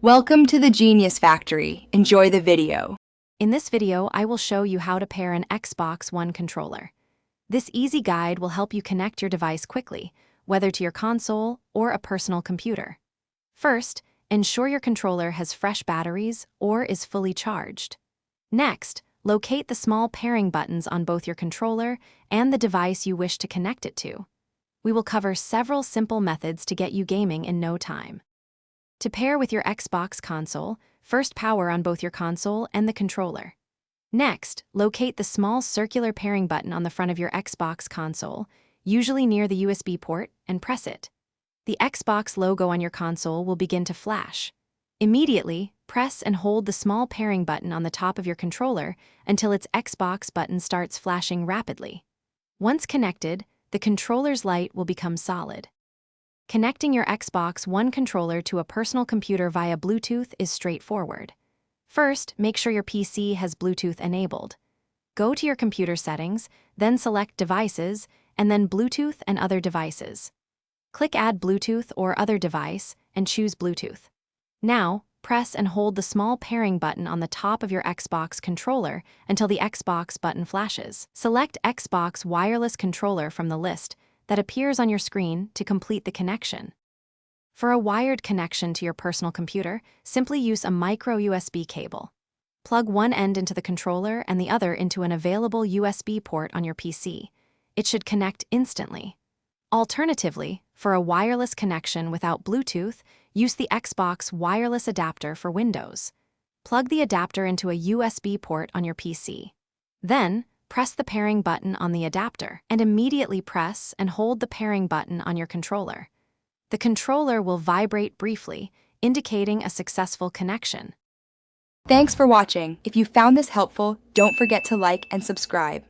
Welcome to the Genius Factory. Enjoy the video. In this video, I will show you how to pair an Xbox One controller. This easy guide will help you connect your device quickly, whether to your console or a personal computer. First, ensure your controller has fresh batteries or is fully charged. Next, locate the small pairing buttons on both your controller and the device you wish to connect it to. We will cover several simple methods to get you gaming in no time. To pair with your Xbox console, first power on both your console and the controller. Next, locate the small circular pairing button on the front of your Xbox console, usually near the USB port, and press it. The Xbox logo on your console will begin to flash. Immediately, press and hold the small pairing button on the top of your controller until its Xbox button starts flashing rapidly. Once connected, the controller's light will become solid. Connecting your Xbox One controller to a personal computer via Bluetooth is straightforward. First, make sure your PC has Bluetooth enabled. Go to your computer settings, then select Devices, and then Bluetooth and Other Devices. Click Add Bluetooth or Other Device and choose Bluetooth. Now, press and hold the small pairing button on the top of your Xbox controller until the Xbox button flashes. Select Xbox Wireless Controller from the list that appears on your screen to complete the connection. For a wired connection to your personal computer, simply use a micro USB cable. Plug one end into the controller and the other into an available USB port on your PC. It should connect instantly. Alternatively, for a wireless connection without Bluetooth, use the Xbox wireless adapter for Windows. Plug the adapter into a USB port on your PC. Then, press the pairing button on the adapter and immediately press and hold the pairing button on your controller. The controller will vibrate briefly, indicating a successful connection. Thanks for watching. If you found this helpful, don't forget to like and subscribe.